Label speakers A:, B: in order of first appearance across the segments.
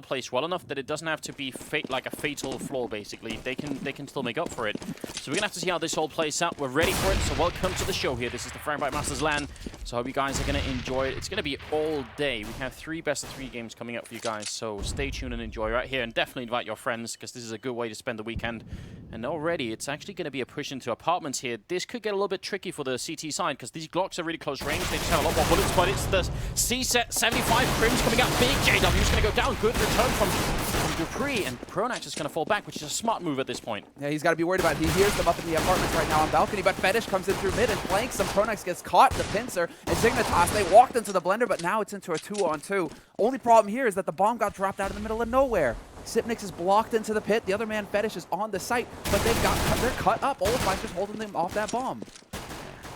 A: placed well enough that it doesn't have to be like a fatal flaw. Basically, they can still make up for it. So we're gonna have to see how this all plays out. We're ready for it. So welcome to the show here. This is the Fragbite Masters LAN. So I hope you guys are gonna enjoy it. It's gonna be all day. We have 3 best-of-3 games coming up for you guys. So stay tuned and enjoy right here, and definitely invite your friends because this is a good way to spend the weekend. And already, it's actually going to be a push into apartments here. This could get a little bit tricky for the CT side because these Glocks are really close range. They just have a lot more bullets, but it's the C-set 75. KRiMz coming out big. JW is going to go down. Good return from dupreeh, and Pronax is going to fall back, which is a smart move at this point.
B: Yeah, he's got to be worried about it. He hears them up in the apartments right now on balcony, but feTish comes in through mid and flanks him. Pronax gets caught in the pincer, and Dignitas, they walked into the blender, but now it's into a 2-on-2. Only problem here is that the bomb got dropped out in the middle of nowhere. Sipnix is blocked into the pit. The other man, feTish, is on the site, but they're cut up. olofmeister's holding them off that bomb.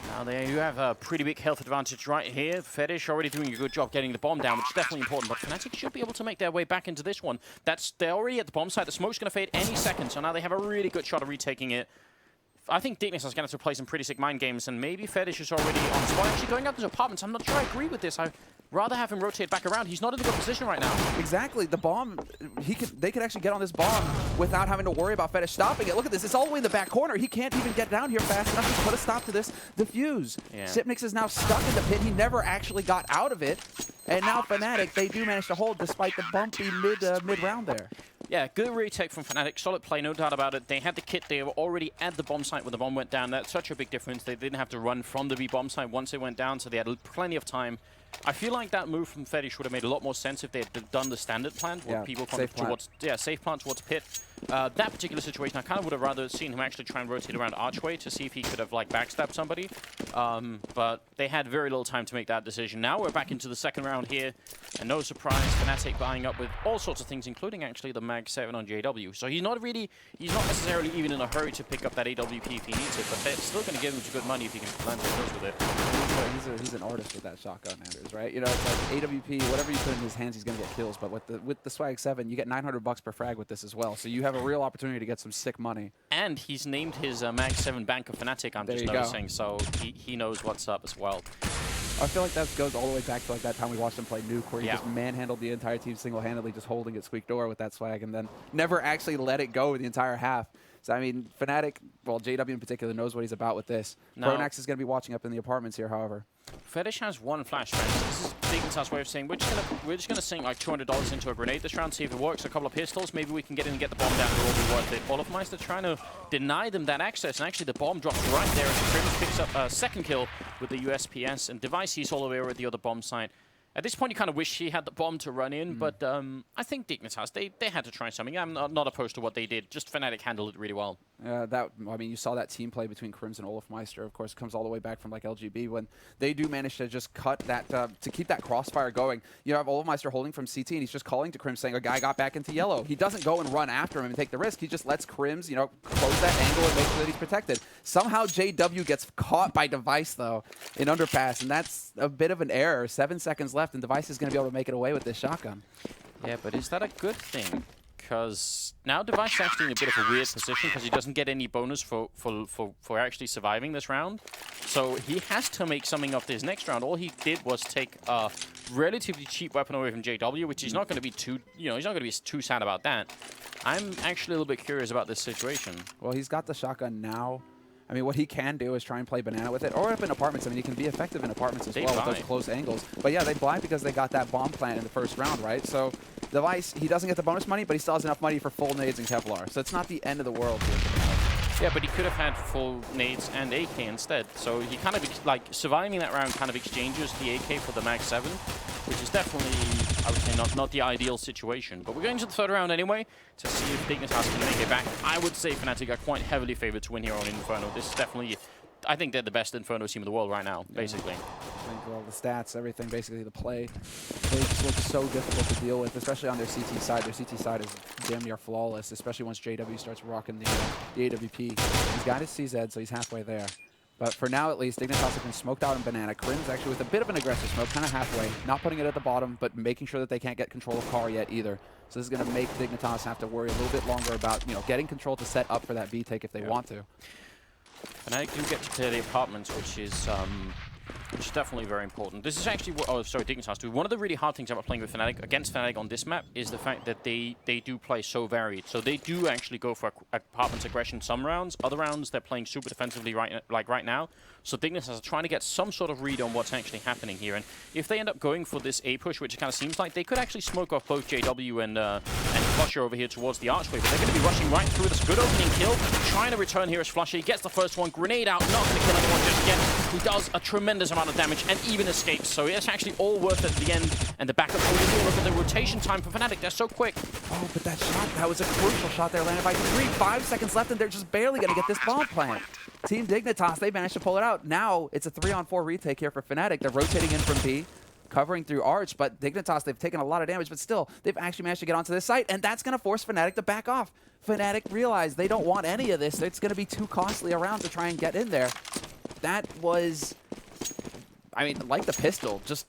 A: Now there you have a pretty big health advantage right here. feTish already doing a good job getting the bomb down, which is definitely important, but Fnatic should be able to make their way back into this one. They're already at the bomb site. The smoke's going to fade any second, so now they have a really good shot of retaking it. I think Dignitas is going to have to play some pretty sick mind games, and maybe feTish is already on spot. Actually going up to apartments, I'm not sure I agree with this. I'd rather have him rotate back around. He's not in a good position right now.
B: Exactly. The bomb, they could actually get on this bomb without having to worry about feTish stopping it. Look at this. It's all the way in the back corner. He can't even get down here fast enough to put a stop to this defuse. Yeah. Sipnix is now stuck in the pit. He never actually got out of it. And now Fnatic, they do manage to hold despite the bumpy mid-round there.
A: Yeah, good retake from Fnatic. Solid play, no doubt about it. They had the kit. They were already at the bomb site when the bomb went down. That's such a big difference. They didn't have to run from the B bomb site once it went down, so they had plenty of time. I feel like that move from feTish would have made a lot more sense if they had done the standard plan, where people come towards safe plant towards pit. That particular situation, I kind of would have rather seen him actually try and rotate around archway to see if he could have like backstabbed somebody. But they had very little time to make that decision. Now we're back into the second round here, and no surprise, Fnatic buying up with all sorts of things, including actually the Mag 7 on JW. So he's not necessarily even in a hurry to pick up that AWP if he needs it, but they're still going to give him good money if he can land some kills with it.
B: He's an artist with that shotgun, Anders, right? You know, it's like AWP, whatever you put in his hands, he's going to get kills. But with the Swag 7, you get $900 per frag with this as well. So you have a real opportunity to get some sick money.
A: And he's named his Mag 7 bank of Fnatic, I'm just noticing. So he knows what's up as well.
B: I feel like that goes all the way back to like that time we watched him play Nuke, where he just manhandled the entire team single-handedly, just holding it squeak door with that swag, and then never actually let it go the entire half. So, I mean, Fnatic, well, JW in particular, knows what he's about with this. Pronax is going to be watching up in the apartments here, however.
A: feTish has one flashbang. This is Dignitas' way of saying we're just gonna sink like $200 into a grenade this round, see if it works. A couple of pistols, maybe we can get in and get the bomb down. It'll all be worth it. olofmeister trying to deny them that access, and actually the bomb drops right there as KRiMz picks up a second kill with the USPS, and Device he's all the way over at the other bomb site. At this point, you kind of wish he had the bomb to run in, but I think Dignitas, they had to try something. I'm not opposed to what they did. Just Fnatic handled it really well.
B: I mean, you saw that team play between KRiMz and olofmeister. Of course, it comes all the way back from like LGB when they do manage to just cut that to keep that crossfire going. You have olofmeister holding from CT, and he's just calling to KRiMz saying a guy got back into yellow. He doesn't go and run after him and take the risk. He just lets KRiMz, you know, close that angle and make sure that he's protected. Somehow JW gets caught by Device though in underpass, and that's a bit of an error. 7 seconds left, and Device is going to be able to make it away with this shotgun.
A: Yeah, but is that a good thing? Because now Device is actually in a bit of a weird position because he doesn't get any bonus for actually surviving this round. So he has to make something of this next round. All he did was take a relatively cheap weapon away from JW, which he's not going to be too, he's not going to be too sad about that. I'm actually a little bit curious about this situation.
B: Well, he's got the shotgun now. I mean, what he can do is try and play banana with it, or up in apartments. I mean, he can be effective in apartments as well with those close angles. But yeah, they blind because they got that bomb plant in the first round, right? So Device, he doesn't get the bonus money, but he still has enough money for full nades and Kevlar. So it's not the end of the world here.
A: Yeah, but he could have had full nades and AK instead. So he kind of, like, surviving that round kind of exchanges the AK for the Mag 7, which is definitely, I would say, not the ideal situation. But we're going to the third round anyway to see if Dignitas can make it back. I would say Fnatic are quite heavily favored to win here on Inferno. This is definitely, I think they're the best Inferno team in the world right now, basically.
B: I think all the stats, everything, basically the play, they just look so difficult to deal with, especially on their CT side. Their CT side is damn near flawless, especially once JW starts rocking the AWP. He's got his CZ, so he's halfway there. But for now, at least, Dignitas has been smoked out in banana. KRiMz actually with a bit of an aggressive smoke, kind of halfway, not putting it at the bottom, but making sure that they can't get control of car yet either. So this is going to make Dignitas have to worry a little bit longer about, getting control to set up for that B take if they want to.
A: Fnatic do get to clear the apartments, which is Which is definitely very important. This is actually what, oh, sorry, Dignitas do. One of the really hard things about playing with Fnatic, against Fnatic on this map, is the fact that they do play so varied. So they do actually go for apartment aggression some rounds. Other rounds, they're playing super defensively right now. So Dignitas are trying to get some sort of read on what's actually happening here. And if they end up going for this A push, which it kind of seems like, they could actually smoke off both JW and flusha over here towards the archway. But they're going to be rushing right through this good opening kill. Trying to return here as flusha. He gets the first one. Grenade out. Not going to kill anyone just yet. He does a tremendous amount of damage and even escapes. So it's actually all worth it at the end. And the backup point, look at the rotation time for Fnatic. They're so quick.
B: Oh, but that shot, that was a crucial shot there, landed by 3. 5 seconds left, and they're just barely going to get this bomb plant. Team Dignitas, they managed to pull it out. Now it's a 3-on-4 retake here for Fnatic. They're rotating in from B, covering through Arch, but Dignitas, they've taken a lot of damage, but still, they've actually managed to get onto this site, and that's going to force Fnatic to back off. Fnatic realize they don't want any of this. It's going to be too costly a round to try and get in there. That was, I mean, like the pistol, just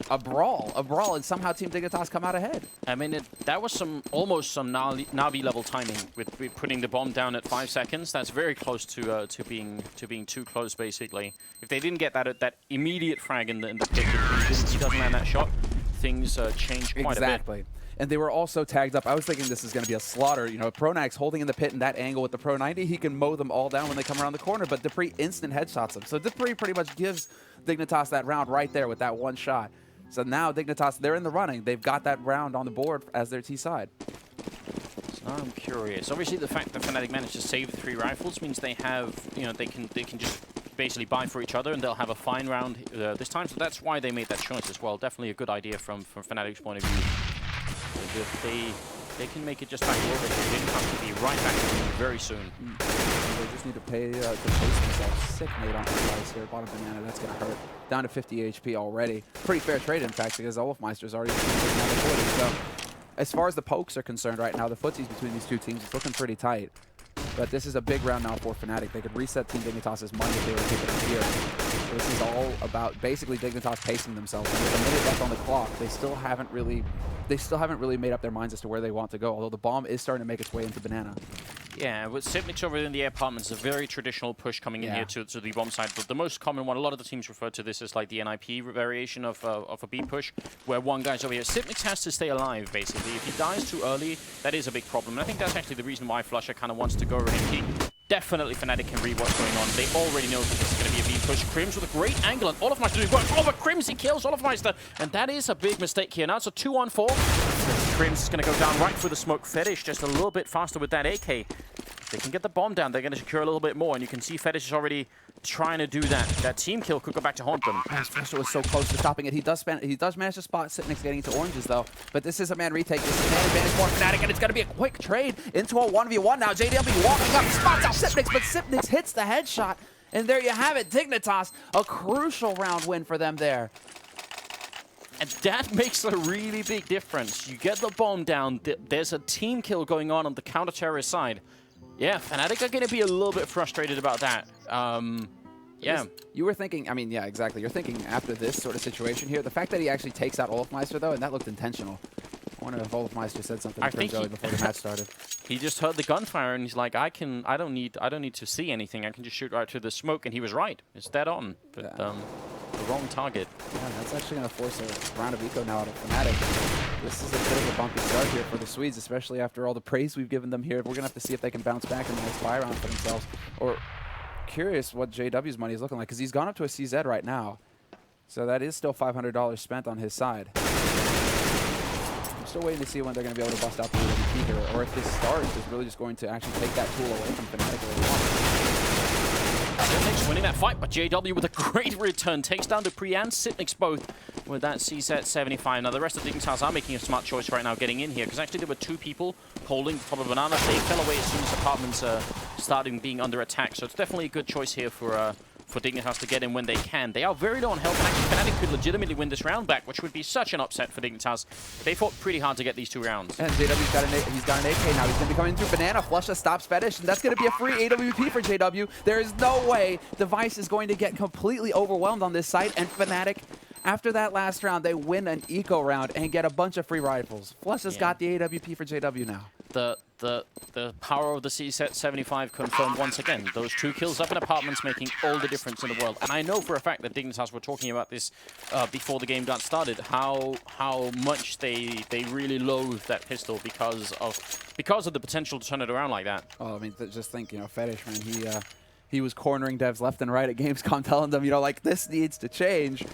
B: a brawl, and somehow Team Dignitas come out ahead.
A: I mean, that was almost some Navi level timing with putting the bomb down at 5 seconds. That's very close to being too close, basically. If they didn't get that immediate frag in the pit, if he doesn't land that shot, things change quite a bit.
B: Exactly. And they were also tagged up. I was thinking this is going to be a slaughter. You know, Pronax holding in the pit in that angle with the Pro 90, he can mow them all down when they come around the corner, but dupreeh instant headshots them. So dupreeh pretty much gives Dignitas that round right there with that one shot. So now Dignitas, they're in the running. They've got that round on the board as their T side.
A: So now I'm curious. Obviously, the fact that Fnatic managed to save 3 rifles means they have, you know, they can just basically buy for each other, and they'll have a fine round this time. So that's why they made that choice as well. Definitely a good idea from Fnatic's point of view. They can make it just back a little bit. They didn't have to be right back to them very soon.
B: They just need to pay to pace themselves. Sick nade on the slice here. Bottom banana, that's going to hurt. Down to 50 HP already. Pretty fair trade, in fact, because olofmeister's already taken out the 40. So as far as the pokes are concerned right now, the footsies between these two teams is looking pretty tight. But this is a big round now for Fnatic. They could reset Team Dignitas' money if they were to take it up here. This is all about basically Dignitas pacing themselves. And with a minute left on the clock, they still haven't really made up their minds as to where they want to go. Although the bomb is starting to make its way into banana.
A: Yeah, with feTish over in the apartments, a very traditional push coming in here to the bomb side. But the most common one, a lot of the teams refer to this as like the NIP variation of a B push, where one guy's over here. feTish has to stay alive, basically. If he dies too early, that is a big problem. And I think that's actually the reason why flusha kind of wants to go over him. Definitely Fnatic can read what's going on. They already know that this is going to be a B push. KRiMz with a great angle, and olofmeister doing work. Oh, but KRiMz, he kills olofmeister. And that is a big mistake here. Now it's a 2-on-4. KRiMz is going to go down right through the smoke. feTish just a little bit faster with that AK. If they can get the bomb down, they're going to secure a little bit more. And you can see feTish is already trying to do that. That team kill could go back to haunt them.
B: flusha was so close to stopping it. He does manage to spot Sipnick's getting into oranges, though. But this is a man retake. This is a man advantage for Fnatic, and it's going to be a quick trade into a 1v1 now. JW walking up, spots out Sipnick's, but Sipnick's hits the headshot. And there you have it. Dignitas, a crucial round win for them there.
A: And that makes a really big difference. You get the bomb down. There's a team kill going on the counter-terrorist side. Yeah, Fnatic are going to be a little bit frustrated about that. Yeah.
B: You were thinking, I mean, yeah, exactly. You're thinking after this sort of situation here, the fact that he actually takes out olofmeister, though, and that looked intentional. I wonder if olofmeister said something to KRiMz before the match started.
A: He just heard the gunfire, and he's like, I don't need to see anything. I can just shoot right through the smoke, and he was right. It's dead on. But the wrong target.
B: Yeah, that's actually going to force a round of eco now out of Fnatic. This is a bit of a bumpy start here for the Swedes, especially after all the praise we've given them here. We're going to have to see if they can bounce back in the next buy round for themselves. Or curious what JW's money is looking like, because he's gone up to a CZ right now. So that is still $500 spent on his side. I'm still waiting to see when they're going to be able to bust out the EWP here, or if this start is really just going to actually take that tool away from Fnatic early on.
A: Sipnick's winning that fight, but JW with a great return takes down dupreeh and Sipnick's both with that CZ 75. Now the rest of the Dignitas are making a smart choice right now getting in here, because actually there were 2 people holding the top of banana. They fell away as soon as apartments started being under attack. So it's definitely a good choice here for Dignitas to get in when they can. They are very low on health, and actually Fnatic could legitimately win this round back, which would be such an upset for Dignitas. They fought pretty hard to get these 2 rounds.
B: And JW's got he's got an AK now. He's going to be coming through banana. flusha stops feTish, and that's going to be a free AWP for JW. There is no way Device is going to get completely overwhelmed on this site, and Fnatic, after that last round, they win an eco round and get a bunch of free rifles. flusha's got the AWP for JW now.
A: the power of the C75 confirmed once again. Those 2 kills up in apartments making all the difference in the world. And I know for a fact that Dignitas were talking about this before the game got started, how much they really loathe that pistol because of the potential to turn it around like that.
B: Oh, I mean, just think, you know, feTish, man, he was cornering devs left and right at Gamescom, telling them, you know, like, this needs to change.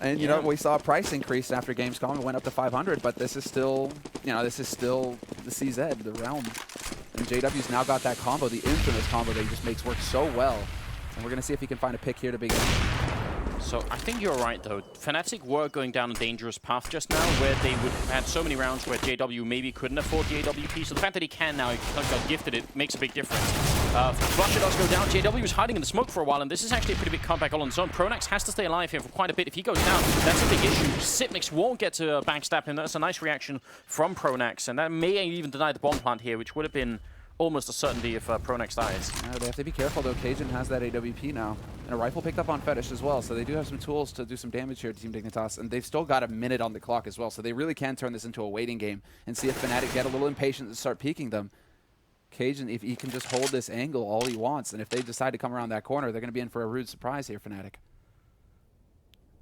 B: And, you know, we saw a price increase after Gamescom. It went up to 500, but this is still, you know, this is still the CZ, the realm. And JW's now got that combo, the infamous combo that he just makes work so well. And we're going to see if he can find a pick here to begin.
A: So I think you're right, though. Fnatic were going down a dangerous path just now, where they would have had so many rounds where JW maybe couldn't afford the AWP. So the fact that he can now, he got gifted it, makes a big difference. flusha does go down. JW was hiding in the smoke for a while, and this is actually a pretty big comeback all on his own. Pronax has to stay alive here for quite a bit. If he goes down, that's a big issue. Sipmix won't get to backstab him. That's a nice reaction from Pronax, and that may even deny the bomb plant here, which would have been almost a certainty if Pronax dies.
B: They have to be careful, though. cajunb has that AWP now. And a rifle picked up on feTish as well, so they do have some tools to do some damage here to Team Dignitas. And they've still got a minute on the clock as well, so they really can turn this into a waiting game and see if Fnatic get a little impatient and start peeking them. cajunb, if he can just hold this angle all he wants, and if they decide to come around that corner, they're going to be in for a rude surprise here, Fnatic.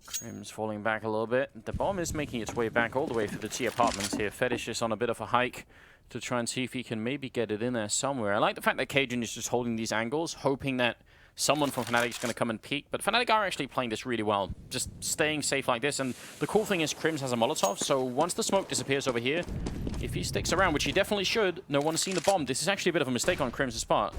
A: KRiMz falling back a little bit. The bomb is making its way back all the way through the T apartments here. feTish is on a bit of a hike to try and see if he can maybe get it in there somewhere. I like the fact that cajunb is just holding these angles, hoping that someone from Fnatic is going to come and peek. But Fnatic are actually playing this really well, just staying safe like this. And the cool thing is KRiMz has a Molotov, so once the smoke disappears over here, if he sticks around, which he definitely should, no one's seen the bomb. This is actually a bit of a mistake on KRiMz's part,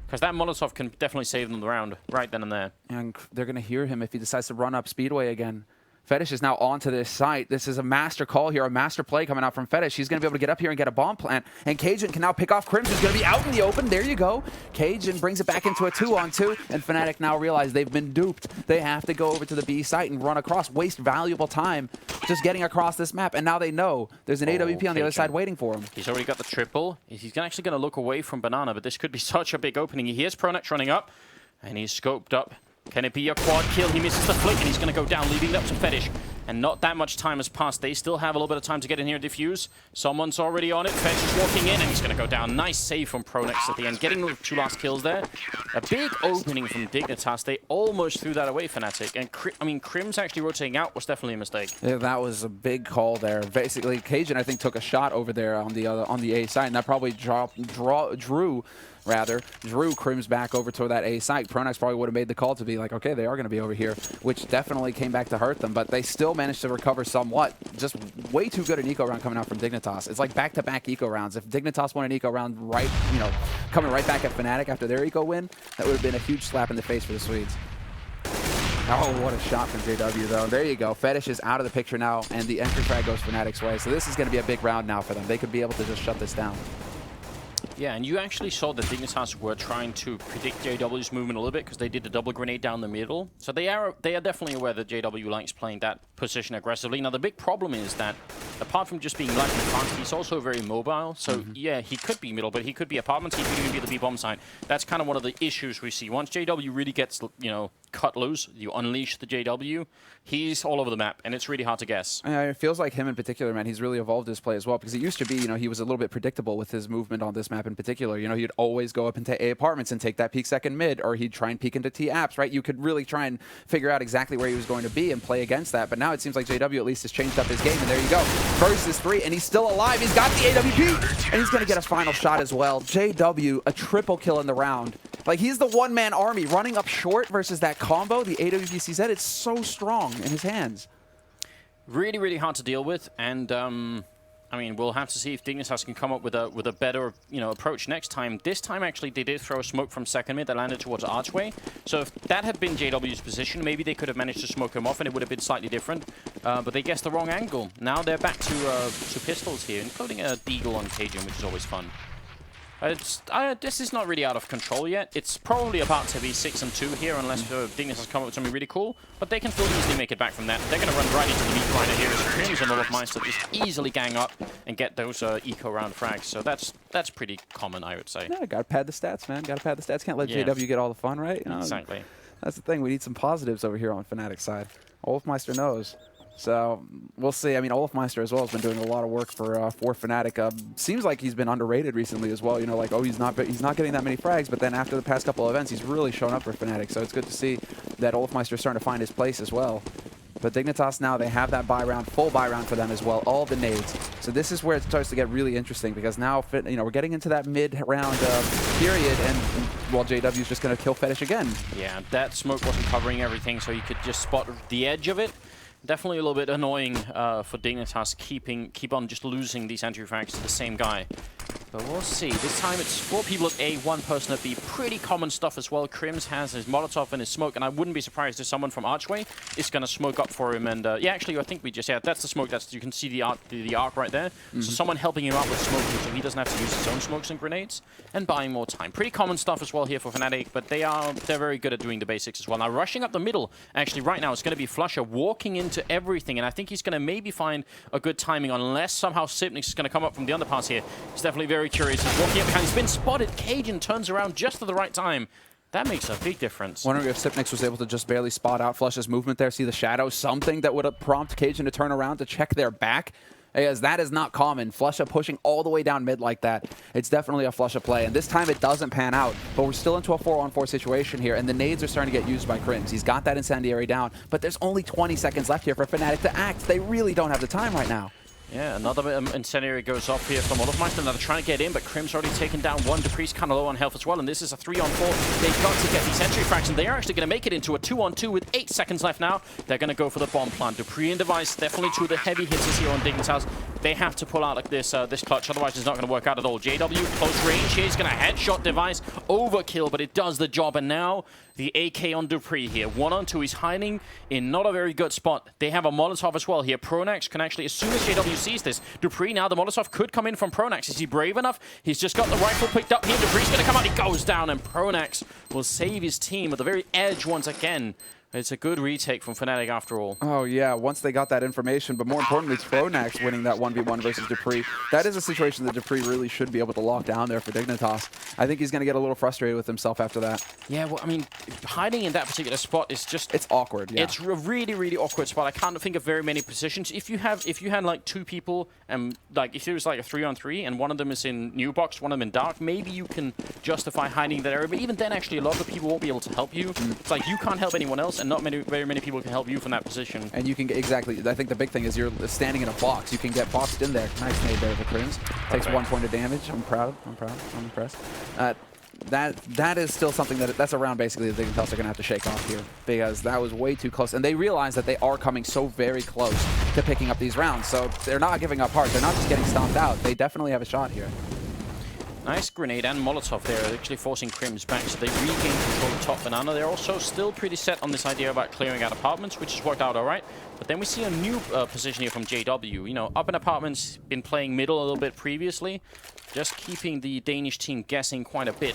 A: because that Molotov can definitely save them the round right then and there. And
B: they're going to hear him if he decides to run up Speedway again. feTish is now onto this site. This is a master call here, a master play coming out from feTish. He's going to be able to get up here and get a bomb plant. And cajunb can now pick off KRiMz, who's going to be out in the open. There you go. cajunb brings it back into a 2-on-2. And Fnatic now realize they've been duped. They have to go over to the B site and run across, waste valuable time just getting across this map. And now they know there's an AWP on the other side waiting for him.
A: He's already got the triple. He's actually going to look away from Banana, but this could be such a big opening. He hears Pronax running up, and he's scoped up. Can it be a quad kill? He misses the flick, and he's going to go down, leaving it up to feTish. And not that much time has passed. They still have a little bit of time to get in here and defuse. Someone's already on it. feTish is walking in, and he's going to go down. Nice save from Pronax at the end, getting the 2 last kills there. A big opening from Dignitas. They almost threw that away, Fnatic. And KRiMz actually rotating out was definitely a mistake.
B: Yeah, that was a big call there. Basically, cajunb, I think, took a shot over there on the A side, and that probably drew KRiMz back over to that A site. Pronax probably would have made the call to be like, okay, they are going to be over here, which definitely came back to hurt them, but they still managed to recover somewhat. Just way too good an eco round coming out from Dignitas. It's like back-to-back eco rounds. If Dignitas won an eco round right, you know, coming right back at Fnatic after their eco win, that would have been a huge slap in the face for the Swedes. Oh, what a shot from JW, though. There you go. feTish is out of the picture now, and the entry frag goes Fnatic's way. So this is going to be a big round now for them. They could be able to just shut this down.
A: Yeah, and you actually saw that Dignitas were trying to predict JW's movement a little bit because they did the double grenade down the middle. So they are definitely aware that JW likes playing that position aggressively. Now, the big problem is that apart from just being light and fast, he's also very mobile. So, yeah, he could be middle, but he could be apartments. He could even be the B-bomb side. That's kind of one of the issues we see. Once JW really gets, you know, cut loose, you unleash the JW, he's all over the map, and it's really hard to guess.
B: It feels like him in particular, man, he's really evolved his play as well, because it used to be, you know, he was a little bit predictable with his movement on this map in particular. You know, he'd always go up into A apartments and take that peek second mid, or he'd try and peek into T apps, right? You could really try and figure out exactly where he was going to be and play against that, but now it seems like JW at least has changed up his game, and there you go. Versus 3, and he's still alive. He's got the AWP, and he's going to get a final shot as well. JW, a triple kill in the round. Like, he's the one-man army running up short versus that combo, the AWP CZ. It's so strong in his hands.
A: Really, really hard to deal with, and I mean, we'll have to see if Dignitas can come up with a better, you know, approach next time. This time, actually, they did throw a smoke from second mid that landed towards Archway. So if that had been JW's position, maybe they could have managed to smoke him off, and it would have been slightly different. But they guessed the wrong angle. Now they're back to pistols here, including a deagle on cajunb, which is always fun. This is not really out of control yet. It's probably about to be 6-2 here, unless Dignitas come up with something really cool. But they can still easily make it back from that. They're going to run right into the meat grinder here as KRiMz and olofmeister just easily gang up and get those eco round frags. So that's pretty common, I would say.
B: Yeah, gotta pad the stats, man. Gotta pad the stats. Can't let JW get all the fun, right? You know,
A: exactly.
B: That's the thing. We need some positives over here on Fnatic's side. olofmeister knows. So we'll see. I mean, olofmeister as well has been doing a lot of work for Fnatic. Seems like he's been underrated recently as well. You know, like, oh, he's not getting that many frags, but then after the past couple of events, he's really shown up for Fnatic. So it's good to see that olofmeister is starting to find his place as well. But Dignitas now, they have that buy round, full buy round for them as well, all the nades. So this is where it starts to get really interesting because now, you know, we're getting into that mid-round period, and well, JW is just going to kill feTish again.
A: Yeah, that smoke wasn't covering everything, so you could just spot the edge of it. Definitely a little bit annoying for Dignitas keep on just losing these entry frags to the same guy. But we'll see. This time it's 4 people at A, 1 person at B. Pretty common stuff as well. KRiMz has his Molotov and his smoke, and I wouldn't be surprised if someone from Archway is going to smoke up for him. And yeah, actually, I think we just, yeah, that's the smoke. You can see the arc right there. So someone helping him out with smoking, so he doesn't have to use his own smokes and grenades, and buying more time. Pretty common stuff as well here for Fnatic, but they're very good at doing the basics as well. Now, rushing up the middle, actually, right now, it's going to be flusha walking into everything, and I think he's going to maybe find a good timing, unless somehow Sipnix is going to come up from the underpass here. He's definitely very curious. He's walking up behind. He's been spotted. Cajun turns around just at the right time. That makes a big difference.
B: Wondering if Sipnix was able to just barely spot out flusha's movement there, see the shadow, something that would have prompted Cajun to turn around to check their back. Because that is not common. flusha pushing all the way down mid like that. It's definitely a flusha play. And this time it doesn't pan out. But we're still into a 4-on-4 situation here. And the nades are starting to get used by KRiMz. He's got that incendiary down. But there's only 20 seconds left here for Fnatic to act. They really don't have the time right now.
A: Yeah, another incendiary goes off here from olofmeister. Now they're trying to get in, but KRiMz already taken down one. dupreeh's kind of low on health as well, and this is a 3-on-4. They've got to get these entry frags, and they are actually going to make it into a 2-on-2 with 8 seconds left now. They're going to go for the bomb plant. dupreeh and Device, definitely two of the heavy hitters here on Dignitas. They have to pull out like this clutch, otherwise it's not going to work out at all. JW, close range here. He's going to headshot Device. Overkill, but it does the job, and now the AK on dupreeh here. 1-on-2, he's hiding in not a very good spot. They have a Molotov as well here. Pronax can actually, as soon as JW sees this, dupreeh now, the Molotov could come in from Pronax. Is he brave enough? He's just got the rifle picked up here. dupreeh's going to come out. He goes down, and Pronax will save his team at the very edge once again. It's a good retake from Fnatic after all.
B: Oh, yeah, once they got that information. But more importantly, it's Pronax winning that 1v1 versus dupreeh. That is a situation that dupreeh really should be able to lock down there for Dignitas. I think he's going to get a little frustrated with himself after that.
A: Yeah, well, I mean, hiding in that particular spot is just...
B: It's awkward, yeah.
A: It's a really, really awkward spot. I can't think of very many positions. If you had like 2 people, and like if it was like a 3-on-3, and one of them is in new box, one of them in dark, maybe you can justify hiding that area. But even then, actually, a lot of the people won't be able to help you. It's like you can't help anyone else, and not very many people can help you from that position.
B: And you can get, exactly, I think the big thing is you're standing in a box. You can get boxed in there. Nice nade there for KRiMz. Takes 1 point of damage. I'm proud. I'm impressed. That is still something that's a round basically that Dignitas are going to have to shake off here, because that was way too close. And they realize that they are coming so very close to picking up these rounds. So they're not giving up heart. They're not just getting stomped out. They definitely have a shot here.
A: Nice grenade and Molotov there, actually forcing KRiMz back, so they regain control of top banana. They're also still pretty set on this idea about clearing out apartments, which has worked out all right. But then we see a new position here from JW. You know, up in apartments, been playing middle a little bit previously, just keeping the Danish team guessing quite a bit.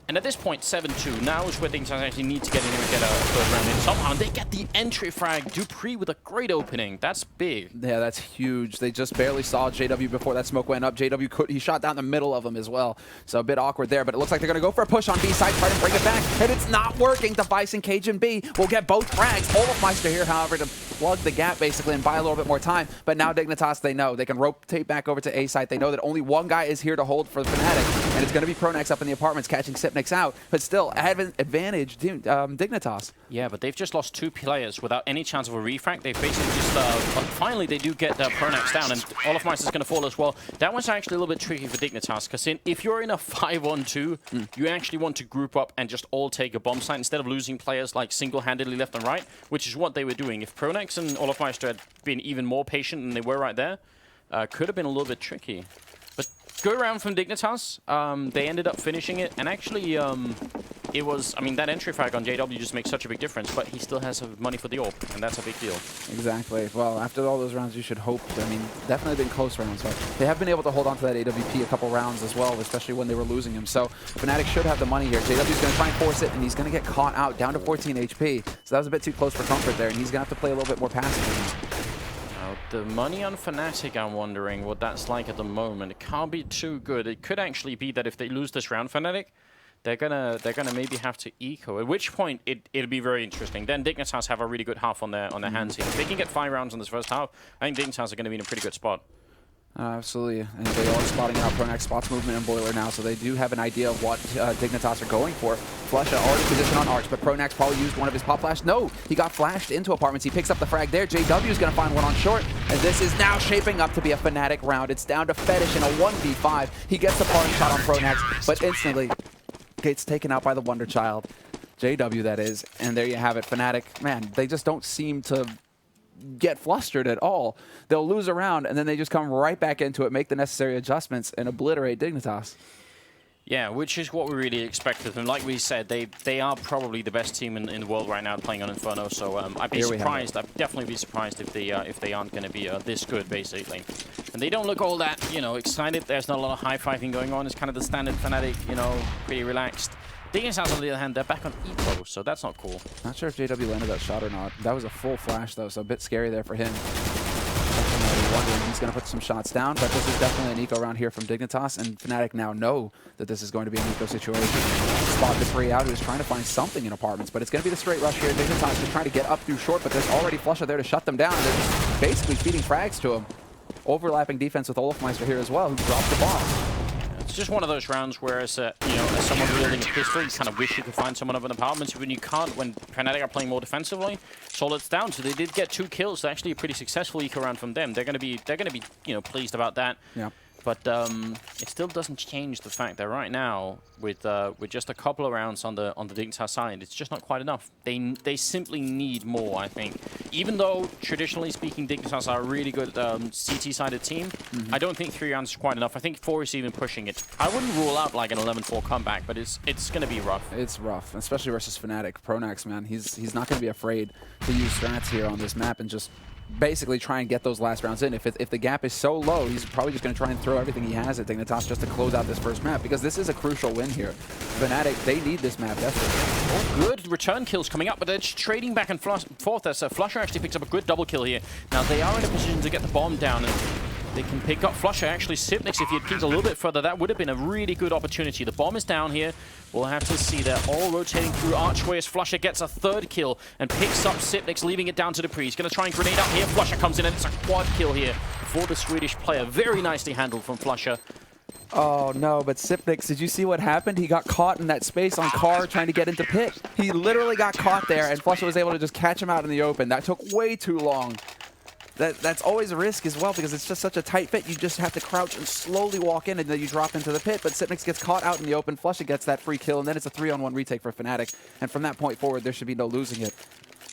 A: And at this point, 7-2. Now is where things actually need to get in and get a third round in. Somehow they get the entry frag. dupreeh with a great opening. That's big.
B: Yeah, that's huge. They just barely saw JW before that smoke went up. JW he shot down the middle of them as well. So a bit awkward there, but it looks like they're going to go for a push on B side, try to bring it back. And it's not working. Device and cajunb will get both frags. olofmeister here, however, to plug the gap basically and buy a little bit more time. But now Dignitas, they know. They can rotate back over to A side. They know that only one guy is here to hold for Fnatic. And it's going to be Pronax up in the apartments catching Sipnix out, but still advantage Dignitas.
A: Yeah, but they've just lost 2 players without any chance of a refract. They've basically just finally they do get Pronax down, and olofmeister is going to fall as well. That one's actually a little bit tricky for Dignitas, because if you're in a 5-on-2, you actually want to group up and just all take a bomb site instead of losing players like single-handedly left and right, which is what they were doing. If Pronax and olofmeister had been even more patient than they were right there, could have been a little bit tricky. Good round from Dignitas. They ended up finishing it, and actually, it was, I mean, that entry frag on JW just makes such a big difference, but he still has money for the AWP, and that's a big deal.
B: Exactly. Well, after all those rounds, you should hope. I mean, definitely been close rounds, but they have been able to hold on to that AWP a couple rounds as well, especially when they were losing him. So Fnatic should have the money here. JW's going to try and force it, and he's going to get caught out down to 14 HP. So that was a bit too close for comfort there, and he's going to have to play a little bit more passive.
A: The money on Fnatic, I'm wondering what that's like at the moment. It can't be too good. It could actually be that if they lose this round, Fnatic, they're gonna maybe have to eco. At which point it'll be very interesting. Then Dignitas have a really good half on their hands here. If they can get 5 rounds in this first half, I think Dignitas are gonna be in a pretty good spot.
B: Absolutely, and they are spotting out Pronax spots movement and Boiler now, so they do have an idea of what Dignitas are going for. flusha already positioned on Arch, but Pronax probably used one of his pop flash. No, he got flashed into apartments. He picks up the frag there. JW is going to find one on short, and this is now shaping up to be a Fnatic round. It's down to feTish in a 1v5. He gets the parting shot on Pronax, but instantly gets taken out by the Wonder Child. JW, that is, and there you have it. Fnatic, man, they just don't seem to get flustered at all. They'll lose a round, and then they just come right back into it, make the necessary adjustments, and obliterate Dignitas.
A: Yeah, which is what we really expected. And like we said, they are probably the best team in the world right now playing on Inferno. So I'd be surprised. I'd definitely be surprised if they aren't going to be this good, basically. And they don't look all that, you know, excited. There's not a lot of high-fiving going on. It's kind of the standard Fnatic, you know, pretty relaxed. Dignitas, on the other hand, they're back on eco, so that's not cool.
B: Not sure if JW landed that shot or not. That was a full flash, though, so a bit scary there for him. Wondering he's going to put some shots down, but this is definitely an eco round here from Dignitas, and Fnatic now know that this is going to be an eco situation. Spot dupreeh out, who's trying to find something in apartments, but it's going to be the straight rush here. Dignitas is trying to get up through short, but there's already flusha there to shut them down. They're just basically feeding frags to him. Overlapping defense with olofmeister here as well, who dropped the bomb.
A: It's just one of those rounds where, as you know, as someone wielding a pistol, you kind of wish you could find someone up in apartments. When you can't, when Fnatic are playing more defensively, so it's down. So they did get 2 kills. So actually, a pretty successful eco round from them. They're gonna be, you know, pleased about that. Yeah. But it still doesn't change the fact that right now, with just a couple of rounds on the Dignitas side, it's just not quite enough. They simply need more, I think. Even though traditionally speaking, Dignitas are a really good CT-sided team, I don't think 3 rounds is quite enough. I think 4 is even pushing it. I wouldn't rule out like an 11-4 comeback, but it's going to be rough.
B: It's rough, especially versus Fnatic. Pronax, man, he's not going to be afraid to use strats here on this map and just basically try and get those last rounds in. If the gap is so low, he's probably just going to try and throw everything he has at Dignitas just to close out this first map, because this is a crucial win here. Fnatic, they need this map desperately.
A: Oh, good return kills coming up, but they're just trading back and forth as flusha actually picks up a good double kill here. Now they are in a position to get the bomb down, and they can pick up flusha. Actually, Sipnix, if he had peeked a little bit further, that would have been a really good opportunity. The bomb is down here. We'll have to see. They're all rotating through archway as flusha gets a 3rd kill and picks up Sipnix, leaving it down to dupreeh. He's going to try and grenade up here. flusha comes in, and it's a quad kill here for the Swedish player. Very nicely handled from flusha.
B: Oh no, but Sipnix, did you see what happened? He got caught in that space on Car trying to get into pit. He literally got caught there, and flusha was able to just catch him out in the open. That took way too long. That's always a risk as well, because it's just such a tight pit. You just have to crouch and slowly walk in, and then you drop into the pit. But Sipnix gets caught out in the open. flusha gets that free kill, and then it's a 3-on-1 retake for Fnatic. And from that point forward, there should be no losing it.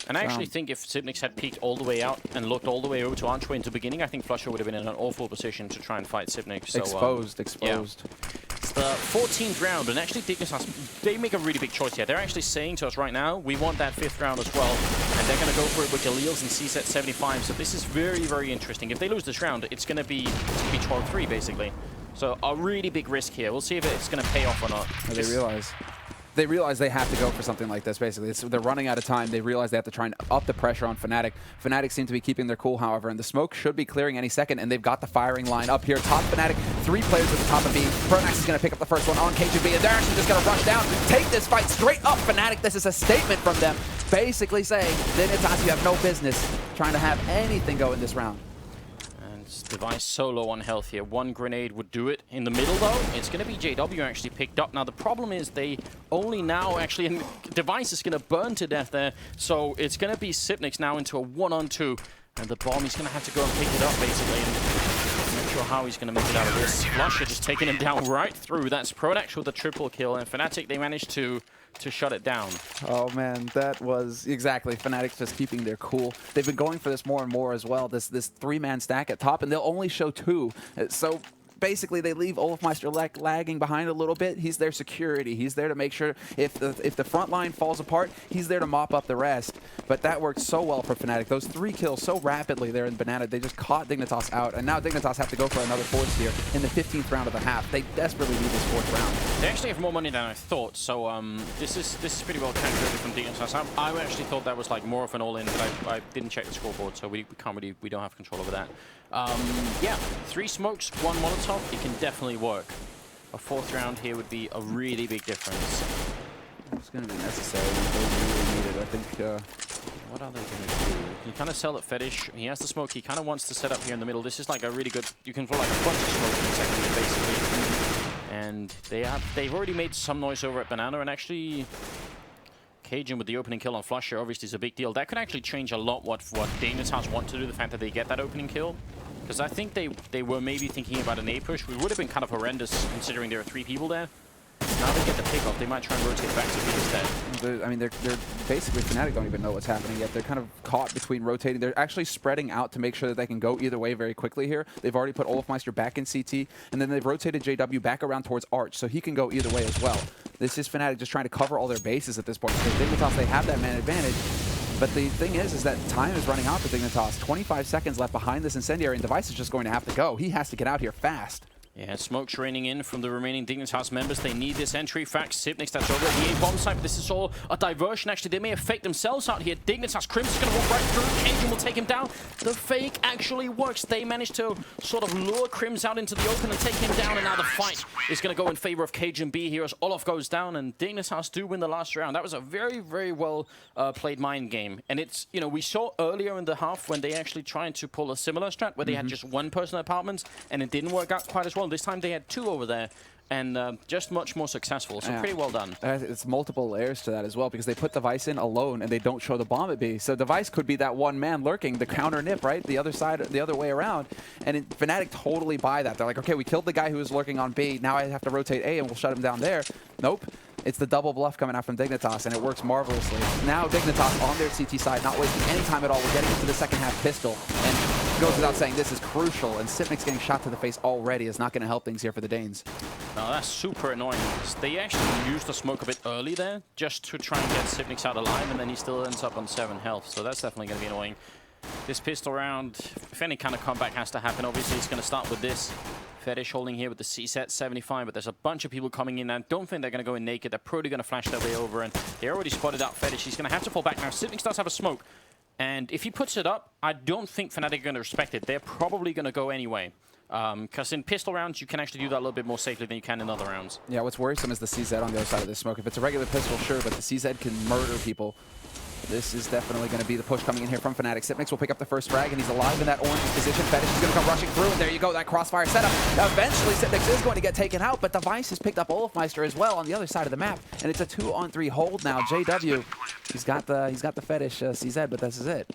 A: And I actually think if Sipnix had peeked all the way out and looked all the way over to archway into the beginning, I think flusha would have been in an awful position to try and fight Sipnix. So,
B: exposed.
A: Yeah. It's the 14th round, and actually Dignitas, they make a really big choice here. They're actually saying to us right now, we want that 5th round as well, and they're going to go for it with Galils and CSET 75. So this is very, very interesting. If they lose this round, it's going to be 12-3 basically. So a really big risk here. We'll see if it's going to pay off or not.
B: They realize they have to go for something like this, basically. They're running out of time. They realize they have to try and up the pressure on Fnatic. Fnatic seem to be keeping their cool, however, and the smoke should be clearing any second, and they've got the firing line up here. Top Fnatic, 3 players at the top of B. Pronax is going to pick up the first one on cajunb, and they're actually just going to rush down, take this fight straight up Fnatic. This is a statement from them, basically saying, Dignitas, you have no business trying to have anything go in this round.
A: Device so low on health here. 1 grenade would do it. In the middle, though, it's going to be JW actually picked up. Now, the problem is they only now actually... And Device is going to burn to death there. So it's going to be Sipnix now into a 1-on-2. And the bomb, he's going to have to go and pick it up, basically. And I'm not sure how he's going to make it out of this. flusha just taking him down right through. That's Pronax with a triple kill. And Fnatic, they managed to shut it down.
B: Oh man, that was exactly Fnatic just keeping their cool. They've been going for this more and more as well. This 3-man stack at top, and they'll only show 2. So basically they leave olofmeister lagging behind a little bit. He's their security. He's there to make sure if the front line falls apart, he's there to mop up the rest. But that worked so well for Fnatic. Those 3 kills so rapidly there in Banana. They just caught Dignitas out, and now Dignitas have to go for another 4th here in the 15th round of the half. They desperately need this 4th round.
A: They actually have more money than I thought, so this is pretty well calculated from Dignitas. I actually thought that was like more of an all-in, but I didn't check the scoreboard, so we don't have control over that. Yeah, 3 smokes, 1 Molotov, it can definitely work. A fourth round here would be a really big difference.
B: It's going to be necessary. They really need it. I think...
A: What are they going to do? You kind of sell at feTish. He has the smoke. He kind of wants to set up here in the middle. This is like a really good... You can put like a bunch of smoke in the second year, basically. And they've already made some noise over at Banana, and actually... cajunb with the opening kill on flusha obviously is a big deal. That could actually change a lot what Dignitas want to do, the fact that they get that opening kill. Because I think they were maybe thinking about an A push. We would have been kind of horrendous considering there are 3 people there. Now they get the pick off, they might try and rotate back to B instead.
B: I mean, they're basically, Fnatic don't even know what's happening yet. They're kind of caught between rotating. They're actually spreading out to make sure that they can go either way very quickly here. They've already put olofmeister back in CT, and then they've rotated JW back around towards Arch, so he can go either way as well. This is Fnatic just trying to cover all their bases at this point. Because Dignitas, they have that man advantage. But the thing is that time is running out for Dignitas. 25 seconds left behind this incendiary, and Device is just going to have to go. He has to get out here fast.
A: Yeah, smoke's raining in from the remaining Dignitas members. They need this entry. Fact, Sipnix, that's already a bomb site, but this is all a diversion. Actually, they may have faked themselves out here. Dignitas, KRiMz is going to walk right through. cajunb will take him down. The fake actually works. They managed to sort of lure KRiMz out into the open and take him down, and now the fight is going to go in favor of cajunb here as Olof goes down, and Dignitas do win the last round. That was a very, very well played mind game. And it's, you know, we saw earlier in the half when they actually tried to pull a similar strat where they had just one person at apartments, and it didn't work out quite as well. This time they had 2 over there, and just much more successful, so pretty well done.
B: It's multiple layers to that as well, because they put Device in alone and they don't show the bomb at B. So Device could be that one man lurking, the counter nip, right? The other side, the other way around. And Fnatic totally buy that. They're like, okay, we killed the guy who was lurking on B. Now I have to rotate A and we'll shut him down there. Nope. It's the double bluff coming out from Dignitas, and it works marvelously. Now Dignitas on their CT side, not wasting any time at all. We're getting into the second half pistol, and goes without saying this is crucial, and Sipnix getting shot to the face already is not going to help things here for the Danes.
A: No, that's super annoying. They actually used the smoke a bit early there, just to try and get Sipnix out alive, and then he still ends up on 7 health, so that's definitely going to be annoying. This pistol round, if any kind of comeback has to happen, obviously it's going to start with this. feTish holding here with the C-set 75, but there's a bunch of people coming in, and I don't think they're going to go in naked. They're probably going to flash their way over, and they already spotted out feTish. He's going to have to fall back now. Sipnix does have a smoke, and if he puts it up, I don't think Fnatic are going to respect it. They're probably going to go anyway. Because in pistol rounds, you can actually do that a little bit more safely than you can in other rounds.
B: Yeah, what's worrisome is the CZ on the other side of this smoke. If it's a regular pistol, sure, but the CZ can murder people. This is definitely going to be the push coming in here from Fnatic. Sipnix will pick up the first frag, and he's alive in that orange position. feTish is going to come rushing through, and there you go, that crossfire setup. Eventually, Sipnix is going to get taken out, but Device has picked up olofmeister as well on the other side of the map, and it's a 2-on-3 hold now. JW, he's got the feTish CZ, but this is it.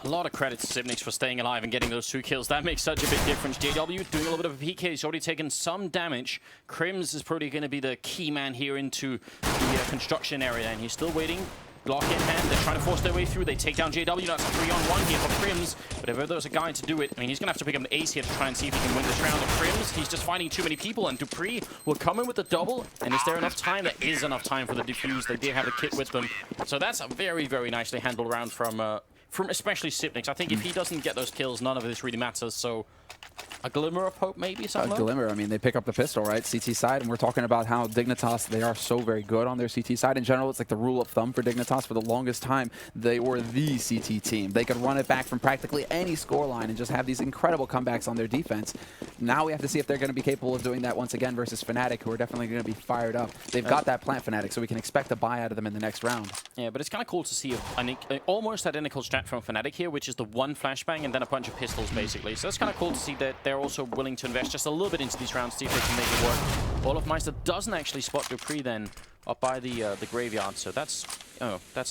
A: A lot of credit to Sipnix for staying alive and getting those 2 kills. That makes such a big difference. JW doing a little bit of a PK. He's already taken some damage. KRiMz is probably going to be the key man here into the construction area, and he's still waiting. Block in hand, they're trying to force their way through. They take down JW. That's a 3-on-1 here for KRiMz. But if there's a guy to do it, I mean, he's going to have to pick up the ace here to try and see if he can win this round. And KRiMz, he's just fighting too many people. And dupreeh will come in with the double. And is there enough time? There is enough time for the defuse. They did have the kit with them. So that's a very, very nicely handled round from especially Sipnix. I think if he doesn't get those kills, none of this really matters. So a glimmer of hope, maybe?
B: A glimmer. I mean, they pick up the pistol, right? CT side, and we're talking about how Dignitas, they are so very good on their CT side. In general, it's like the rule of thumb for Dignitas. For the longest time, they were the CT team. They could run it back from practically any scoreline and just have these incredible comebacks on their defense. Now we have to see if they're going to be capable of doing that once again versus Fnatic, who are definitely going to be fired up. They've got that plant, Fnatic, so we can expect a buy out of them in the next round.
A: Yeah, but it's kind of cool to see an almost identical strat from Fnatic here, which is the 1 flashbang and then a bunch of pistols, basically. So that's kind of cool to see that they're also willing to invest just a little bit into these rounds, see if they can make it work. olofmeister doesn't actually spot dupreeh then up by the graveyard, so that's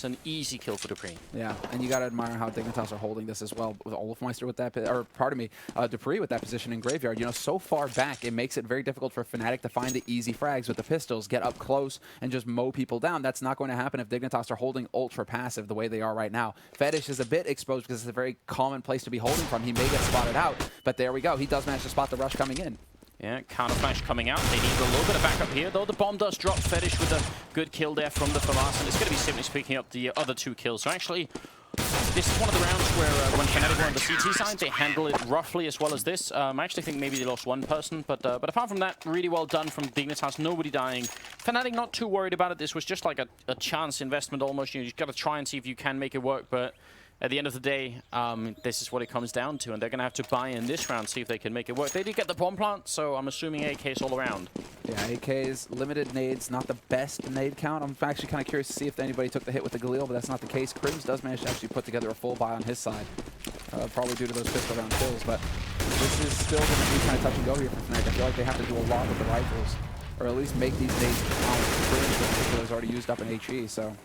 A: an easy kill for dupreeh.
B: Yeah, and you got to admire how Dignitas are holding this as well, with olofmeister with that, or pardon me, dupreeh with that position in graveyard. You know, so far back, it makes it very difficult for Fnatic to find the easy frags with the pistols, get up close, and just mow people down. That's not going to happen if Dignitas are holding ultra passive the way they are right now. feTish is a bit exposed because it's a very common place to be holding from. He may get spotted out, but there we go. He does manage to spot the rush coming in.
A: Yeah, counter flash coming out. They need a little bit of backup here, though. The bomb does drop. feTish with a good kill there from the FAMAS, and it's going to be Sipnix picking up the other 2 kills. So actually, this is one of the rounds where when Fnatic were on the CT side, they handle it roughly as well as this. I actually think maybe they lost 1 person, but apart from that, really well done from Dignitas. Nobody dying. Fnatic not too worried about it. This was just like a chance investment almost. You just got to try and see if you can make it work, but at the end of the day, this is what it comes down to, and they're going to have to buy in this round, see if they can make it work. They did get the bomb plant, so I'm assuming AKs all around.
B: Yeah, AKs, limited nades, not the best nade count. I'm actually kind of curious to see if anybody took the hit with the Galil, but that's not the case. KRiMz does manage to actually put together a full buy on his side, probably due to those pistol round kills, but this is still going to be kind of touch and go here for Fnatic. I feel like they have to do a lot with the rifles, or at least make these nades count. KRiMz is already used up in HE, so...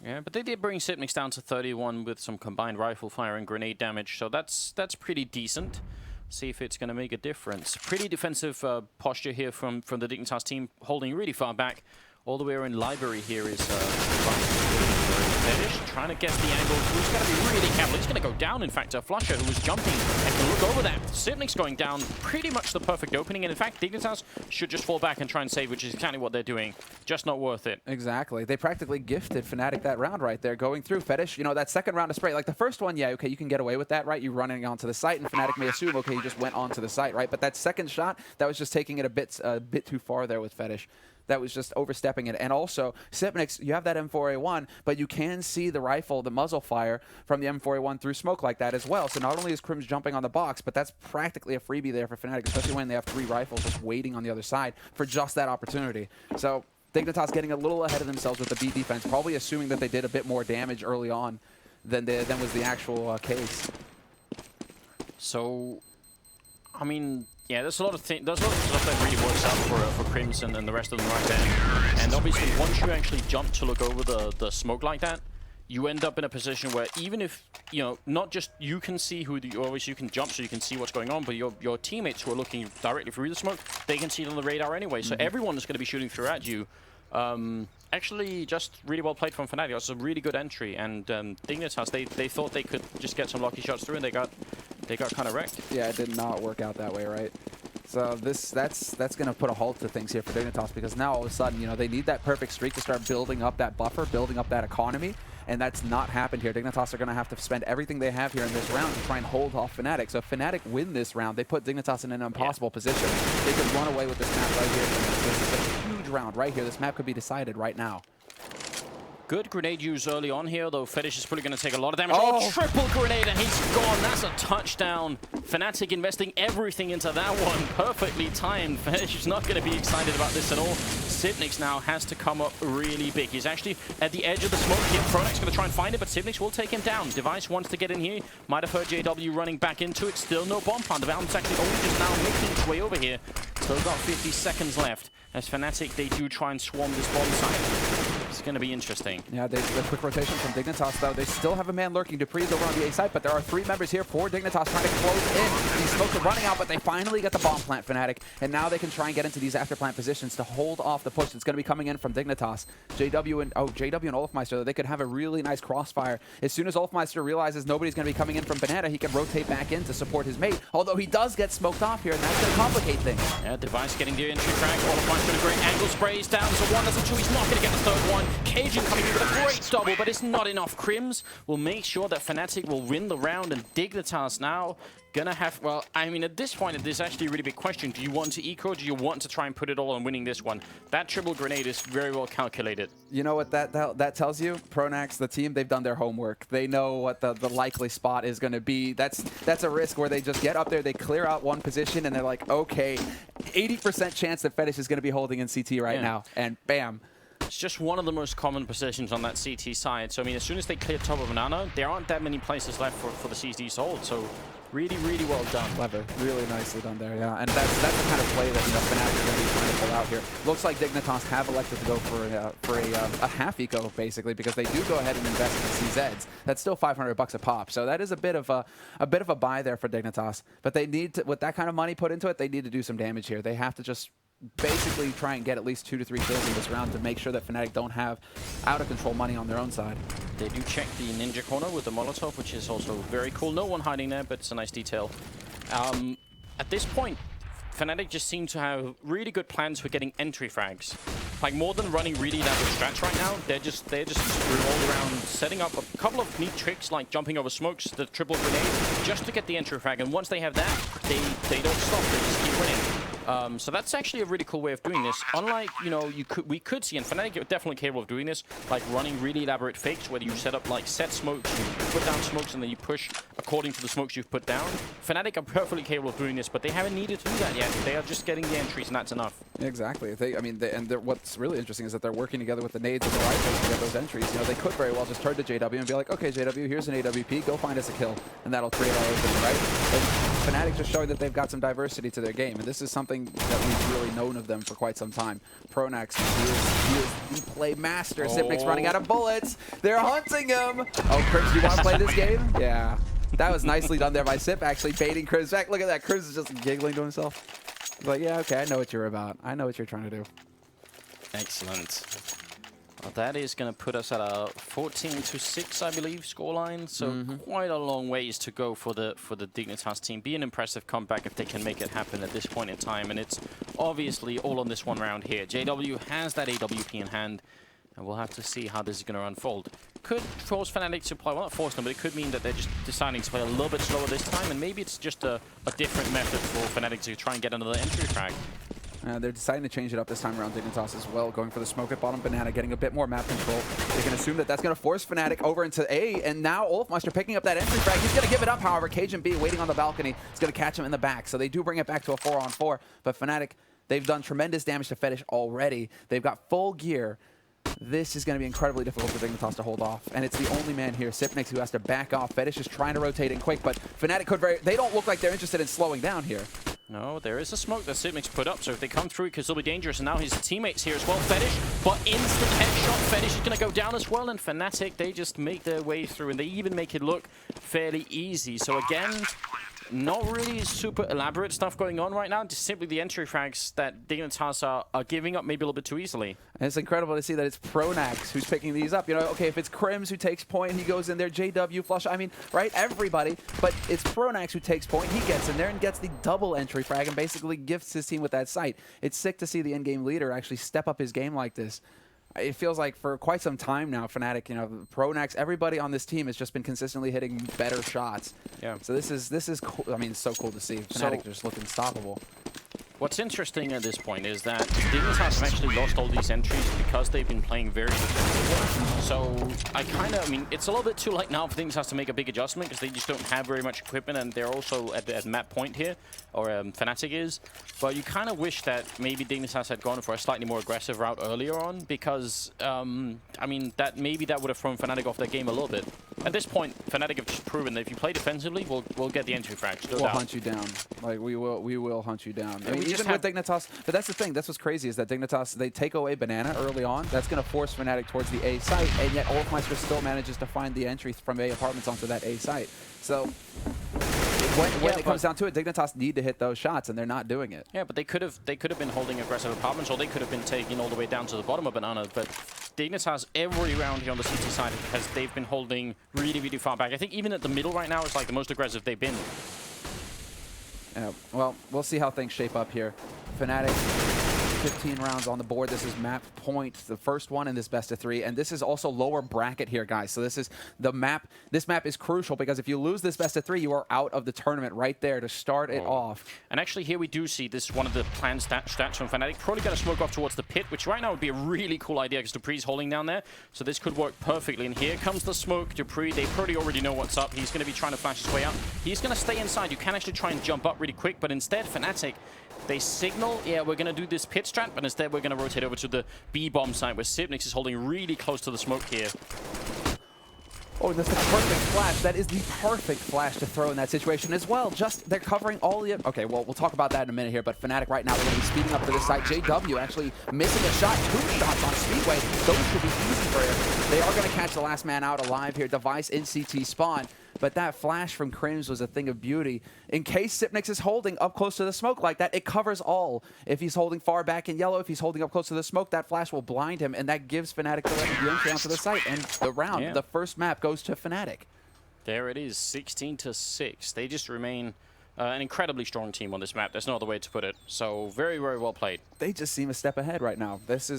A: Yeah, but they did bring Sipnix down to 31 with some combined rifle fire and grenade damage, so that's pretty decent. See if it's going to make a difference. Pretty defensive posture here from the Dignitas team, holding really far back. All the way in library here is feTish trying to guess the angle. He's got to be really careful. He's going to go down, in fact. flusha, who was jumping, and can look over that. Sipnix going down, pretty much the perfect opening. And in fact, Dignitas should just fall back and try and save, which is exactly what they're doing. Just not worth it.
B: Exactly. They practically gifted Fnatic that round right there, going through feTish. You know, that second round of spray, like the first one, yeah, okay, you can get away with that, right? You running onto the site, and Fnatic may assume, okay, you just went onto the site, right? But that second shot, that was just taking it a bit too far there with feTish. That was just overstepping it. And also, Sipnix, you have that M4A1, but you can see the rifle, the muzzle fire from the M4A1 through smoke like that as well. So not only is KRiMz jumping on the box, but that's practically a freebie there for Fnatic, especially when they have 3 rifles just waiting on the other side for just that opportunity. So Dignitas getting a little ahead of themselves with the B defense, probably assuming that they did a bit more damage early on than was the actual case.
A: So, I mean... Yeah, there's a lot of stuff that really works out for KRiMz and the rest of them right there. And obviously, once you actually jump to look over the smoke like that, you end up in a position where even if, you know, not just you can see obviously you can jump so you can see what's going on, but your teammates who are looking directly through the smoke, they can see it on the radar anyway. So everyone is going to be shooting through at you. Actually, just really well played from Fnatic. It was a really good entry, and Dignitas, they thought they could just get some lucky shots through, and they got kind of wrecked.
B: Yeah, it did not work out that way, right? So that's going to put a halt to things here for Dignitas, because now all of a sudden, you know, they need that perfect streak to start building up that buffer, building up that economy, and that's not happened here. Dignitas are going to have to spend everything they have here in this round to try and hold off Fnatic. So if Fnatic win this round, they put Dignitas in an impossible position. They could run away with this map right here. This is a huge round right here. This map could be decided right now.
A: Good grenade use early on here, though feTish is probably going to take a lot of damage. Oh, triple grenade, and he's gone. That's a touchdown. Fnatic investing everything into that one. Perfectly timed. feTish is not going to be excited about this at all. Sipnix now has to come up really big. He's actually at the edge of the smoke here. Pronax going to try and find it, but Sipnix will take him down. Device wants to get in here. Might have heard JW running back into it. Still no bomb plant. The Valve's actually only just now making its way over here. Still got 50 seconds left. As Fnatic, they do try and swarm this bomb site. It's going to be interesting.
B: Yeah, the quick rotation from Dignitas, though. They still have a man lurking. dupreeh is over on the A side, but there are 3 members here for Dignitas trying to close in. These smokes are running out, but they finally get the bomb plant, Fnatic. And now they can try and get into these after plant positions to hold off the push that's going to be coming in from Dignitas. JW and olofmeister, they could have a really nice crossfire. As soon as olofmeister realizes nobody's going to be coming in from Banana, he can rotate back in to support his mate. Although he does get smoked off here, and that's going to complicate things.
A: Yeah, Device getting the entry frag. olofmeister with a great angle, sprays down. So 1, that's a 2. He's not going to get the third one. Cajun coming in with a great double, but it's not enough. KRiMz will make sure that Fnatic will win the round, and Dignitas now gonna have, well, I mean, at this point, there's actually a really big question. Do you want to eco? Do you want to try and put it all on winning this one? That triple grenade is very well calculated.
B: You know what that tells you? Pronax, the team, they've done their homework. They know what the likely spot is going to be. That's a risk where they just get up there, they clear out one position, and they're like, okay, 80% chance that feTish is going to be holding in CT right now, and bam.
A: It's just one of the most common positions on that CT side. So, I mean, as soon as they clear top of Banana, there aren't that many places left for the CT to hold. So, really, really well done.
B: Clever. Really nicely done there, yeah. And that's the kind of play that Fnatic are going to be trying to pull out here. Looks like Dignitas have elected to go for a half eco, basically, because they do go ahead and invest in CZs. That's still $500 a pop. So that is a bit of a buy there for Dignitas. But they need to, with that kind of money put into it, they need to do some damage here. They have to just basically try and get at least 2 to 3 kills in this round to make sure that Fnatic don't have out-of-control money on their own side.
A: They do check the ninja corner with the Molotov, which is also very cool. No one hiding there, but it's a nice detail. At this point, Fnatic just seem to have really good plans for getting entry frags. Like, more than running really level strats right now, they're just revolved around setting up a couple of neat tricks, like jumping over smokes, the triple grenade, just to get the entry frag. And once they have that, they don't stop, they just keep winning. So that's actually a really cool way of doing this. Unlike, you know, we could see, and Fnatic are definitely capable of doing this, like running really elaborate fakes, where you set up like set smokes, you put down smokes, and then you push according to the smokes you've put down. Fnatic are perfectly capable of doing this, but they haven't needed to do that yet. They are just getting the entries, and that's enough.
B: Exactly. What's really interesting is that they're working together with the nades and the rifles to get those entries. You know, they could very well just turn to JW and be like, okay, JW, here's an AWP, go find us a kill, and that'll create our opening, right? And Fnatic just showing that they've got some diversity to their game, and this is something that we've really known of them for quite some time. Pronax, he is the play master. Sipnic's running out of bullets. They're hunting him. Oh, KRiMz, you want to play this game? Yeah. That was nicely done there by Sip, actually baiting KRiMz back. Look at that. KRiMz is just giggling to himself. But yeah, okay, I know what you're about. I know what you're trying to do.
A: Excellent. Well, that is going to put us at a 14-6, I believe, scoreline. So quite a long ways to go for the Dignitas team. Be an impressive comeback if they can make it happen at this point in time. And it's obviously all on this one round here. JW has that AWP in hand, and we'll have to see how this is going to unfold. Could force Fnatic to play, well, not force them, but it could mean that they're just deciding to play a little bit slower this time, and maybe it's just a different method for Fnatic to try and get another entry frag.
B: They're deciding to change it up this time around, Dignitas as well, going for the smoke at bottom banana, getting a bit more map control. They can assume that that's going to force Fnatic over into A, and now olofmeister picking up that entry frag. He's going to give it up, however. cajunb waiting on the balcony is going to catch him in the back, so they do bring it back to a 4-on-4, but Fnatic, they've done tremendous damage to feTish already. They've got full gear. This is going to be incredibly difficult for Dignitas to hold off, and it's the only man here, Sipnic, who has to back off. feTish is trying to rotate in quick, but Fnatic could they don't look like they're interested in slowing down here.
A: No, there is a smoke that Sipnic's put up, so if they come through, it could still be dangerous. And now his teammates here as well. feTish, but instant headshot. feTish is going to go down as well, and Fnatic, they just make their way through, and they even make it look fairly easy. So again, not really super elaborate stuff going on right now, just simply the entry frags that Dignitas are giving up maybe a little bit too easily.
B: And it's incredible to see that it's Pronax who's picking these up. You know, okay, if it's KRiMz who takes point, he goes in there, JW, flusha, I mean, right, everybody, but it's Pronax who takes point, he gets in there and gets the double entry frag and basically gifts his team with that sight. It's sick to see the in-game leader actually step up his game like this. It feels like for quite some time now, Fnatic, you know, Pronax, everybody on this team has just been consistently hitting better shots. Yeah. So this is cool. I mean, it's so cool to see. Fnatic just look unstoppable.
A: What's interesting at this point is that Dignitas have actually lost all these entries because they've been playing very defensively. So I mean, it's a little bit too late now for Dignitas to make a big adjustment because they just don't have very much equipment, and they're also at map point here, or Fnatic is. But you kind of wish that maybe Dignitas had gone for a slightly more aggressive route earlier on, because I mean, maybe that would have thrown Fnatic off their game a little bit. At this point, Fnatic have just proven that if you play defensively, we'll get the entry frags.
B: We'll hunt you down. Like we will hunt you down. I mean, even with Dignitas, but that's the thing. That's what's crazy is that Dignitas, they take away banana early on. That's going to force Fnatic towards the A site, and yet olofmeister still manages to find the entry from A apartments onto that A site. So when it comes down to it, Dignitas need to hit those shots, and they're not doing it.
A: Yeah, but they could have been holding aggressive apartments, or they could have been taking all the way down to the bottom of banana. But Dignitas every round here on the CT side they've been holding really, really far back. I think even at the middle right now is like the most aggressive they've been.
B: Well, we'll see how things shape up here. Fnatic, 15 rounds on the board. This is map point, the first one in this best of 3, and this is also lower bracket here, guys. So this is the map. This map is crucial because if you lose this best of 3, you are out of the tournament right there to start it off.
A: And actually, here we do see this is one of the planned stats from Fnatic. Probably going to smoke off towards the pit, which right now would be a really cool idea because dupreeh's holding down there. So this could work perfectly. And here comes the smoke. dupreeh, they probably already know what's up. He's going to be trying to flash his way out. He's going to stay inside. You can actually try and jump up really quick, but instead, Fnatic, they signal, yeah, we're going to do this pit strat, but instead we're going to rotate over to the B-bomb side where Sipnic is holding really close to the smoke here.
B: Oh, that's the perfect flash. That is the perfect flash to throw in that situation as well. Just, they're covering all the... Okay, well, we'll talk about that in a minute here, but Fnatic right now, they're going to be speeding up to this side. JW actually missing a shot. 2 shots on Speedway. Those should be easy for him. They are going to catch the last man out alive here. Device in CT spawn. But that flash from KRiMz was a thing of beauty. In case Sipnic is holding up close to the smoke like that, it covers all. If he's holding far back in yellow, if he's holding up close to the smoke, that flash will blind him, and that gives Fnatic the entry onto the site. And the round, the first map, goes to Fnatic.
A: There it is, 16-6. They just remain an incredibly strong team on this map. There's no other way to put it. So very, very well played.
B: They just seem a step ahead right now. This is